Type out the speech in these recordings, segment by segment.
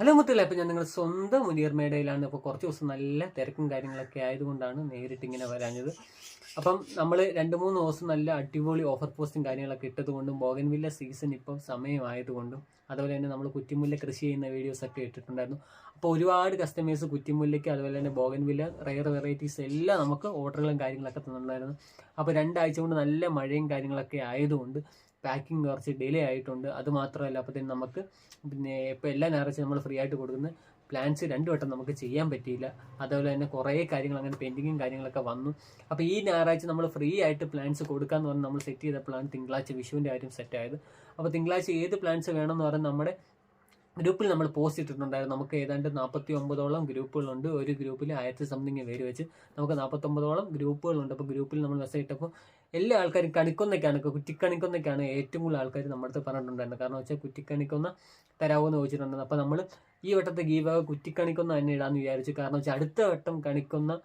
Hello മുത്തല്ല, ഇപ്പം ഞാൻ നിങ്ങളുടെ സ്വന്തം മുനീർ മേടയിലാണ്. ഇപ്പോൾ കുറച്ച് ദിവസം നല്ല തിരക്കും കാര്യങ്ങളൊക്കെ ആയതുകൊണ്ടാണ് നേരിട്ട് ഇങ്ങനെ വരാഞ്ഞത്. അപ്പം നമ്മൾ 2-3 ദിവസം നല്ല അടിപൊളി ഓഫർ പോസ്റ്റും കാര്യങ്ങളൊക്കെ ഇട്ടതുകൊണ്ടും ബോഗൻവില്ല സീസൺ ഇപ്പം സമയമായതുകൊണ്ടും അതുപോലെ തന്നെ നമ്മൾ കുറ്റിമുല്ല കൃഷി ചെയ്യുന്ന വീഡിയോസൊക്കെ ഇട്ടിട്ടുണ്ടായിരുന്നു. അപ്പോൾ ഒരുപാട് കസ്റ്റമേഴ്സ് കുറ്റിമുല്ലയ്ക്ക് അതുപോലെ തന്നെ ബോഗൻവില്ല റെയർ വെറൈറ്റീസ് എല്ലാം നമുക്ക് ഓർഡറുകളും കാര്യങ്ങളൊക്കെ തന്നിട്ടുണ്ടായിരുന്നു. അപ്പോൾ 2 ആഴ്ച കൊണ്ട് നല്ല മഴയും കാര്യങ്ങളൊക്കെ ആയതുകൊണ്ട് പാക്കിംഗ് കുറച്ച് ഡിലേ ആയിട്ടുണ്ട്. അത് മാത്രമല്ല, അപ്പോഴത്തേനും നമുക്ക് ഇപ്പോൾ എല്ലാ ഞായറാഴ്ചയും നമ്മൾ ഫ്രീ ആയിട്ട് കൊടുക്കുന്ന പ്ലാൻസ് 2 വട്ടം നമുക്ക് ചെയ്യാൻ പറ്റിയില്ല. അതുപോലെ തന്നെ കുറേ കാര്യങ്ങൾ അങ്ങനെ പെൻഡിങ്ങും കാര്യങ്ങളൊക്കെ വന്നു. അപ്പോൾ ഈ ഞായറാഴ്ച നമ്മൾ ഫ്രീ ആയിട്ട് പ്ലാൻസ് കൊടുക്കാമെന്ന് പറഞ്ഞ് നമ്മൾ സെറ്റ് ചെയ്തപ്പോഴാണ് തിങ്കളാഴ്ച വിഷുവിൻ്റെ കാര്യം സെറ്റായത്. അപ്പോൾ തിങ്കളാഴ്ച ഏത് പ്ലാൻസ് വേണമെന്ന് പറഞ്ഞാൽ നമ്മുടെ ഗ്രൂപ്പിൽ നമ്മൾ പോസ്റ്റ് ഇട്ടിട്ടുണ്ടായിരുന്നു. നമുക്ക് ഏതാണ്ട് 49ഓളം ഗ്രൂപ്പുകളുണ്ട്. ഒരു ഗ്രൂപ്പിൽ 1000 സംതിങ് പേര് വെച്ച് നമുക്ക് 49ഓളം ഗ്രൂപ്പുകളുണ്ട്. അപ്പോൾ ഗ്രൂപ്പിൽ നമ്മൾ മെസ്സേജ് ഇട്ടപ്പോൾ എല്ലാ ആൾക്കാരും കുറ്റിക്കണിക്കൊന്നൊക്കെയാണ് ഏറ്റവും കൂടുതൽ ആൾക്കാർ നമ്മുടെ അടുത്ത് പറഞ്ഞിട്ടുണ്ടായിരുന്നു. കാരണം വെച്ചാൽ കുറ്റിക്കണിക്കൊന്ന തരാമോന്ന് ചോദിച്ചിട്ടുണ്ടായിരുന്നു. അപ്പോൾ നമ്മൾ ഈ വട്ടത്തെ ഗീവ് കുറ്റിക്കണിക്കൊന്ന തന്നെ ഇടാമെന്ന് വിചാരിച്ചു. കാരണം വെച്ചാൽ അടുത്ത വട്ടം കണിക്കൊന്ന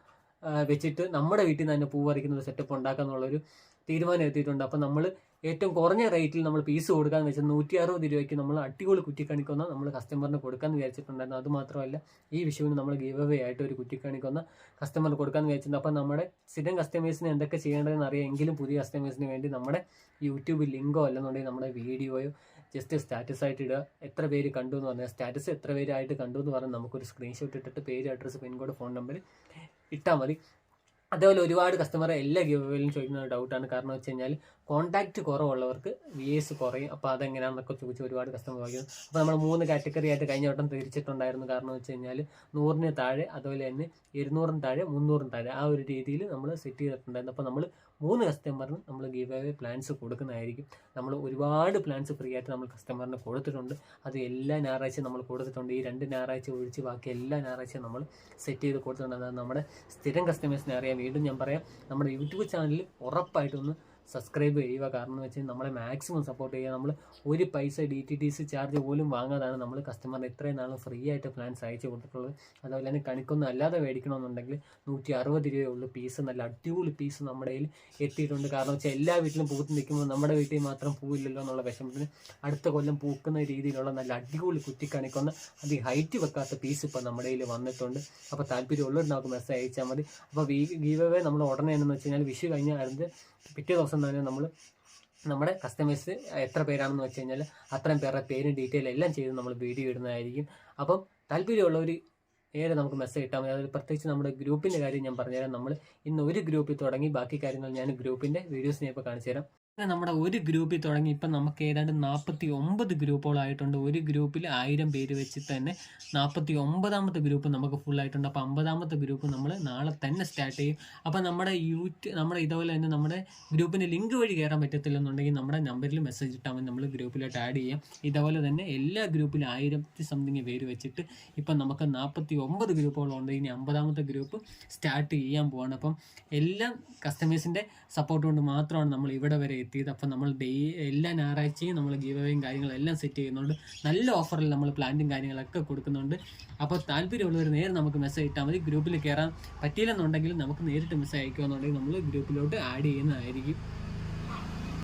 വെച്ചിട്ട് നമ്മുടെ വീട്ടിൽ നിന്ന് തന്നെ പൂ പറിക്കുന്ന ഒരു സെറ്റപ്പ് ഉണ്ടാക്കാന്നുള്ളൊരു തീരുമാനം എത്തിയിട്ടുണ്ട്. അപ്പോൾ നമ്മൾ ഏറ്റവും കുറഞ്ഞ റേറ്റിൽ നമ്മൾ പീസ് കൊടുക്കാമെന്ന് വെച്ചാൽ 160 രൂപയ്ക്ക് നമ്മൾ അടിപൊളി കുറ്റിക്കണിക്കൊന്ന നമ്മൾ കസ്റ്റമറിന് കൊടുക്കാമെന്ന് വിചാരിച്ചിട്ടുണ്ടായിരുന്നു. അതുമാത്രമല്ല, ഈ വിഷുവിന് നമ്മൾ ഗീവ് അവേ ആയിട്ട് ഒരു കുറ്റിക്കണിക്കൊന്ന കസ്റ്റമറിന് കൊടുക്കാമെന്ന് വിചാരിച്ചിട്ടുണ്ട്. അപ്പോൾ നമ്മുടെ സ്ഥിരം കസ്റ്റമേഴ്സിന് എന്തൊക്കെ ചെയ്യേണ്ടതെന്ന് അറിയാം. എങ്കിലും പുതിയ കസ്റ്റമേഴ്സിന് വേണ്ടി നമ്മുടെ യൂട്യൂബ് ലിങ്കോ അല്ലെന്നുണ്ടെങ്കിൽ നമ്മുടെ വീഡിയോയോ ജസ്റ്റ് സ്റ്റാറ്റസ് ആയിട്ട് ഇടുക. എത്ര പേര് കണ്ടു എന്ന് പറഞ്ഞാൽ സ്റ്റാറ്റസ് എത്ര പേരായിട്ട് കണ്ടു എന്ന് പറഞ്ഞാൽ നമുക്കൊരു സ്ക്രീൻഷോട്ട് ഇട്ടിട്ട് പേര്, അഡ്രസ്സ്, പിൻകോഡ്, ഫോൺ നമ്പർ ഇട്ടാൽ മതി. അതേപോലെ ഒരുപാട് കസ്റ്റമർ എല്ലാ ഗിവ് അവേയിലും ചോദിക്കുന്ന ഒരു ഡൗട്ടാണ്. കാരണം വെച്ച് കഴിഞ്ഞാൽ കോൺടാക്റ്റ് കുറവുള്ളവർക്ക് VS കുറയും. അപ്പോൾ അതെങ്ങനെയാണെന്നൊക്കെ ചോദിച്ച് ഒരുപാട് കസ്റ്റമർ ചോദിക്കുന്നു. അപ്പോൾ നമ്മൾ 3 കാറ്റഗറി ആയിട്ട് കഴിഞ്ഞ വട്ടം തിരിച്ചിട്ടുണ്ടായിരുന്നു. കാരണം വെച്ച് കഴിഞ്ഞാൽ 100-ന് താഴെ, അതുപോലെ തന്നെ 200-ന് താഴെ, 300-ന് താഴെ, ആ ഒരു രീതിയിൽ നമ്മൾ സെറ്റ് ചെയ്തിട്ടുണ്ടായിരുന്നു. അപ്പോൾ നമ്മൾ 3 കസ്റ്റമറിന് നമ്മൾ ഗിവ് അവേ പ്ലാൻസ് കൊടുക്കുന്നതായിരിക്കും. നമ്മൾ ഒരുപാട് പ്ലാൻസ് ഫ്രീ ആയിട്ട് നമ്മൾ കസ്റ്റമറിന് കൊടുത്തിട്ടുണ്ട്. അത് എല്ലാ ഞായറാഴ്ചയും നമ്മൾ കൊടുത്തിട്ടുണ്ട്. ഈ 2 ഞായറാഴ്ച ഒഴിച്ച് ബാക്കി എല്ലാ ഞായറാഴ്ചയും നമ്മൾ സെറ്റ് ചെയ്ത് കൊടുത്തിട്ടുണ്ട്. അത് നമ്മുടെ സ്ഥിരം കസ്റ്റമേഴ്സിനെ അറിയാം. വീണ്ടും ഞാൻ പറയാം, നമ്മുടെ യൂട്യൂബ് ചാനലിൽ ഉറപ്പായിട്ടൊന്ന് സബ്സ്ക്രൈബ് ചെയ്യുക. കാരണം എന്ന് വെച്ചാൽ നമ്മളെ മാക്സിമം സപ്പോർട്ട് ചെയ്യുക. നമ്മൾ ഒരു പൈസ DTTC ചാർജ് പോലും വാങ്ങാതാണ് നമ്മൾ കസ്റ്റമറിന് ഇത്രയും നാളും ഫ്രീ ആയിട്ട് പ്ലാൻസ് അയച്ചു കൊടുത്തിട്ടുള്ളത്. അതുപോലെ തന്നെ കണിക്കൊന്നും അല്ലാതെ മേടിക്കണമെന്നുണ്ടെങ്കിൽ 160 രൂപയുള്ള പീസ്, നല്ല അടിപൊളി പീസ് നമ്മുടെ കയ്യിൽ എത്തിയിട്ടുണ്ട്. കാരണം വെച്ചാൽ എല്ലാ വീട്ടിലും പൂത്ത് നിൽക്കുമ്പോൾ നമ്മുടെ വീട്ടിൽ മാത്രം പൂവില്ലല്ലോ എന്നുള്ള വിഷമത്തിന് അടുത്ത കൊല്ലം പൂക്കുന്ന രീതിയിലുള്ള നല്ല അടിപൊളി കുറ്റിക്കണിക്കൊന്ന അത് ഹൈറ്റ് വെക്കാത്ത പീസ് ഇപ്പോൾ നമ്മുടെ കയ്യിൽ വന്നിട്ടുണ്ട്. അപ്പോൾ താല്പര്യമുള്ളവർ നമുക്ക് മെസ്സേജ് അയച്ചാൽ മതി. അപ്പോൾ ഗീവ് അവേ നമ്മൾ ഉടനെ എന്ന് വെച്ച് കഴിഞ്ഞാൽ വിഷു കഴിഞ്ഞാൽ അതിൻ്റെ പിറ്റേ ദിവസം തന്നെ നമ്മൾ നമ്മുടെ കസ്റ്റമേഴ്സ് എത്ര പേരാണെന്ന് വെച്ച് കഴിഞ്ഞാൽ അത്രയും പേരുടെ പേരും ഡീറ്റെയിൽ എല്ലാം ചെയ്ത് നമ്മൾ വീഡിയോ ഇടുന്നതായിരിക്കും. അപ്പം താല്പര്യമുള്ളവർ നേരെ നമുക്ക് മെസ്സേജ് ഇട്ടാൽ മതി. അതിൽ പ്രത്യേകിച്ച് നമ്മുടെ ഗ്രൂപ്പിൻ്റെ കാര്യം ഞാൻ പറഞ്ഞുതരാം. നമ്മൾ ഇന്ന് ഒരു ഗ്രൂപ്പിൽ തുടങ്ങി, ബാക്കി കാര്യങ്ങൾ ഞാൻ ഗ്രൂപ്പിൻ്റെ വീഡിയോസ് ഞാൻ ഇപ്പോൾ കാണിച്ചു തരാം. നമ്മുടെ ഒരു ഗ്രൂപ്പിൽ തുടങ്ങി ഇപ്പം നമുക്ക് ഏതാണ്ട് 49 ഗ്രൂപ്പുകളായിട്ടുണ്ട്. ഒരു ഗ്രൂപ്പിൽ 1000 പേര് വെച്ചിട്ട് തന്നെ 49ാമത്തെ ഗ്രൂപ്പ് നമുക്ക് ഫുള്ളായിട്ടുണ്ട്. അപ്പോൾ 50ാമത്തെ ഗ്രൂപ്പ് നമ്മൾ നാളെ തന്നെ സ്റ്റാർട്ട് ചെയ്യും. അപ്പോൾ നമ്മുടെ ഇതുപോലെ തന്നെ നമ്മുടെ ഗ്രൂപ്പിൻ്റെ ലിങ്ക് വഴി കയറാൻ പറ്റത്തില്ലെന്നുണ്ടെങ്കിൽ നമ്മുടെ നമ്പറിൽ മെസ്സേജ് ഇട്ടാൽ മതി, നമ്മൾ ഗ്രൂപ്പിലോട്ട് ആഡ് ചെയ്യാം. ഇതുപോലെ തന്നെ എല്ലാ ഗ്രൂപ്പിലും 1000 സംതിങ് പേര് വെച്ചിട്ട് ഇപ്പം നമുക്ക് 49 ഗ്രൂപ്പുകളുണ്ട്. ഇനി 50ാമത്തെ ഗ്രൂപ്പ് സ്റ്റാർട്ട് ചെയ്യാൻ പോവാണ്. അപ്പം എല്ലാം കസ്റ്റമേഴ്സിൻ്റെ സപ്പോർട്ട് കൊണ്ട് മാത്രമാണ് നമ്മൾ ഇവിടെ വരെ എത്തിയത്. അപ്പം നമ്മൾ എല്ലാ ഞായറാഴ്ചയും നമ്മൾ ഗീവ് അവേയും കാര്യങ്ങളെല്ലാം സെറ്റ് ചെയ്യുന്നുണ്ട്. നല്ല ഓഫറിൽ നമ്മൾ പ്ലാന്റും കാര്യങ്ങളൊക്കെ കൊടുക്കുന്നുണ്ട്. അപ്പോൾ താല്പര്യമുള്ളവർ നേരെ നമുക്ക് മെസ്സേജ് ഇട്ടാൽ മതി. ഗ്രൂപ്പിൽ കയറാൻ പറ്റിയില്ലെന്നുണ്ടെങ്കിൽ നമുക്ക് നേരിട്ട് മെസ്സേജ് അയക്കുകയെന്നുണ്ടെങ്കിൽ നമ്മൾ ഗ്രൂപ്പിലോട്ട് ആഡ് ചെയ്യുന്നതായിരിക്കും.